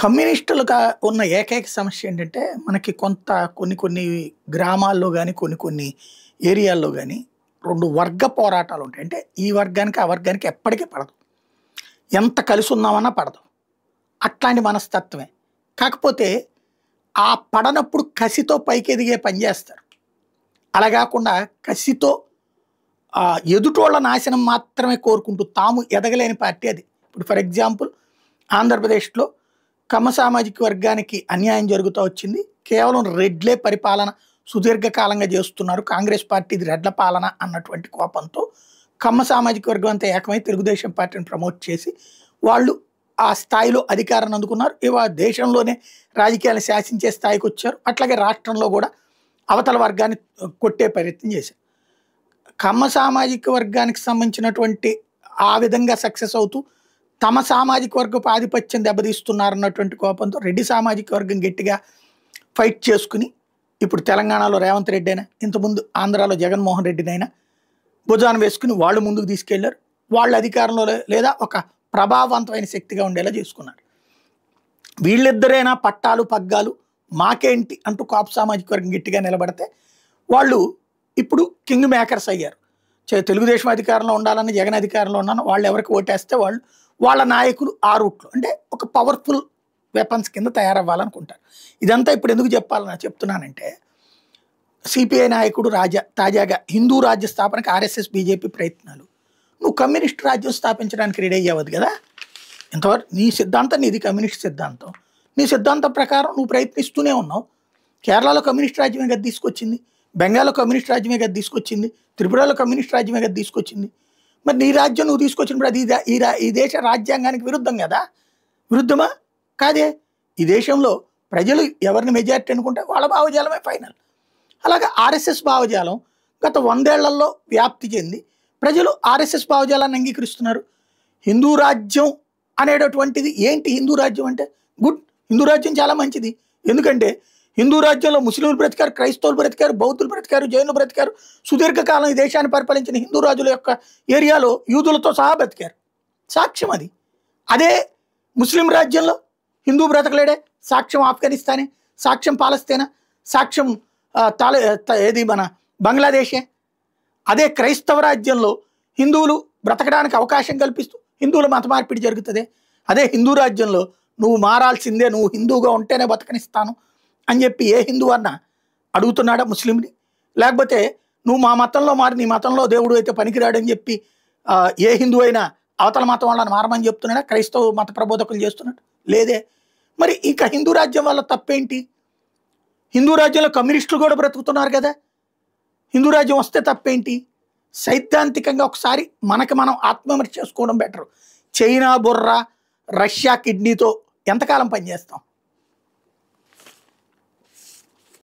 కమ్యూనిస్టులుగా ఉన్న ఏకైక సమస్య ఏంటంటే, మనకి కొన్ని కొన్ని గ్రామాల్లో గాని, కొన్ని కొన్ని ఏరియాల్లో గాని 2 వర్గ పోరాటాలుంటాయి. అంటే ఈ వర్గానికి, ఆ వర్గానికి ఎప్పటికి పడదు. ఎంత కలిసుందామన్నా పడదు. అట్లాంటి మనస్తత్వమే. కాకపోతే ఆ పడనప్పుడు కసితో పైకెదిగే పని చేస్తారు. అలా గాకుండా కసితో ఎదుటోళ్ళ నాశనం మాత్రమే కోరుకుంటూ తాము ఎదగలేని పార్టీ అది. ఇప్పుడు ఫర్ ఎగ్జాంపుల్ ఆంధ్రప్రదేశ్‌లో కమ్మ సామాజిక వర్గానికి అన్యాయం జరుగుతూ వచ్చింది. కేవలం రెడ్లే పరిపాలన సుదీర్ఘకాలంగా చేస్తున్నారు. కాంగ్రెస్ పార్టీది రెడ్ల పాలన అన్నటువంటి కోపంతో కమ్మ సామాజిక వర్గం అంతా ఏకమై తెలుగుదేశం పార్టీని ప్రమోట్ చేసి వాళ్ళు ఆ స్థాయిలో అధికారాన్ని అందుకున్నారు. ఇవాళ దేశంలోనే రాజకీయాలను శాసించే స్థాయికి వచ్చారు. అట్లాగే రాష్ట్రంలో కూడా అవతల వర్గాన్ని కొట్టే ప్రయత్నం చేశారు. కమ్మ సామాజిక వర్గానికి సంబంధించినటువంటి ఆ విధంగా సక్సెస్ అవుతూ తమ సామాజిక వర్గపు ఆధిపత్యం దెబ్బతీస్తున్నారన్నటువంటి కోపంతో రెడ్డి సామాజిక వర్గం గట్టిగా ఫైట్ చేసుకుని ఇప్పుడు తెలంగాణలో రేవంత్ రెడ్డి అయినా, ఇంతకుముందు ఆంధ్రాలో జగన్మోహన్ రెడ్డినైనా భుజాన వేసుకుని వాళ్ళు ముందుకు తీసుకెళ్లారు. వాళ్ళు అధికారంలో లేదా ఒక ప్రభావవంతమైన శక్తిగా ఉండేలా చేసుకున్నారు. వీళ్ళిద్దరైనా పట్టాలు పగ్గాలు మాకేంటి అంటూ కాపు సామాజిక వర్గం గట్టిగా నిలబడితే వాళ్ళు ఇప్పుడు కింగ్ మేకర్స్ అయ్యారు. తెలుగుదేశం అధికారంలో ఉండాలని, జగన్ అధికారంలో ఉన్నాను, వాళ్ళు ఎవరికి ఓటేస్తే వాళ్ళు వాళ్ళ నాయకులు ఆ రూట్లో అంటే ఒక పవర్ఫుల్ వెపన్స్ కింద తయారవ్వాలనుకుంటారు. ఇదంతా ఇప్పుడు ఎందుకు చెప్పాలని చెప్తున్నానంటే, సిపిఐ నాయకుడు రాజా తాజాగా హిందూ రాజ్య స్థాపనకు ఆర్ఎస్ఎస్ బీజేపీ ప్రయత్నాలు, నువ్వు కమ్యూనిస్ట్ రాజ్యం స్థాపించడానికి రెడీ అయ్యేవద్దు కదా. ఇంతవరకు నీ సిద్ధాంతం నీది కమ్యూనిస్ట్ సిద్ధాంతం. నీ సిద్ధాంతం ప్రకారం నువ్వు ప్రయత్నిస్తూనే ఉన్నావు. కేరళలో కమ్యూనిస్ట్ రాజ్యమే కదా తీసుకొచ్చింది, బెంగాల్లో కమ్యూనిస్ట్ రాజ్యమే కదా తీసుకొచ్చింది, త్రిపురలో కమ్యూనిస్ట్ రాజ్యమే కదా తీసుకొచ్చింది. మరి నీ రాజ్యం నువ్వు తీసుకొచ్చినప్పుడు అది ఈ దేశ రాజ్యాంగానికి విరుద్ధం కదా. విరుద్ధమా? కాదే. ఈ దేశంలో ప్రజలు ఎవరిని మెజారిటీ అనుకుంటే వాళ్ళ భావజాలమే ఫైనల్. అలాగే ఆర్ఎస్ఎస్ భావజాలం గత 100 ఏళ్లలో వ్యాప్తి చెంది ప్రజలు ఆర్ఎస్ఎస్ భావజాలాన్ని అంగీకరిస్తున్నారు. హిందూ రాజ్యం అనేటటువంటిది ఏంటి? హిందూ రాజ్యం అంటే గుడ్, హిందూ రాజ్యం చాలా మంచిది. ఎందుకంటే హిందూ రాజ్యంలో ముస్లింలు బ్రతికారు, క్రైస్తవులు బ్రతికారు, బౌద్ధులు బ్రతికారు, జైనులు బ్రతికారు. సుదీర్ఘకాలం ఈ దేశాన్ని పరిపాలించిన హిందూ రాజుల యొక్క ఏరియాలో యూదులతో సహా బ్రతికారు. సాక్ష్యం అది. అదే ముస్లిం రాజ్యంలో హిందూ బ్రతకలేడే. సాక్ష్యం ఆఫ్ఘనిస్తానే, సాక్ష్యం పాలస్తీనా, సాక్ష్యం ఏది మన బంగ్లాదేశే. అదే క్రైస్తవ రాజ్యంలో హిందువులు బ్రతకడానికి అవకాశం కల్పిస్తూ హిందువుల మత మార్పిడి జరుగుతుంది. అదే హిందూ రాజ్యంలో నువ్వు మారాల్సిందే, నువ్వు హిందువుగా ఉంటేనే బతకనిస్తాను అని చెప్పి ఏ హిందువు అన్నా అడుగుతున్నాడా ముస్లింని? లేకపోతే నువ్వు మా మతంలో మారి నీ మతంలో దేవుడు అయితే పనికిరాడని చెప్పి ఏ హిందువు అయినా అవతల మతం వాళ్ళని మారమని చెప్తున్నాడా? క్రైస్తవ మత ప్రబోధకులు చేస్తున్నాడు లేదే. మరి ఇక హిందూ రాజ్యం వల్ల తప్పేంటి? హిందూ రాజ్యంలో కమ్యూనిస్టులు కూడా బ్రతుకుతున్నారు కదా. హిందూ రాజ్యం వస్తే తప్పేంటి? సైద్ధాంతికంగా ఒకసారి మనకి మనం ఆత్మవిమర్శ చేసుకోవడం బెటర్. చైనా బుర్ర, రష్యా కిడ్నీతో ఎంతకాలం పనిచేస్తాం?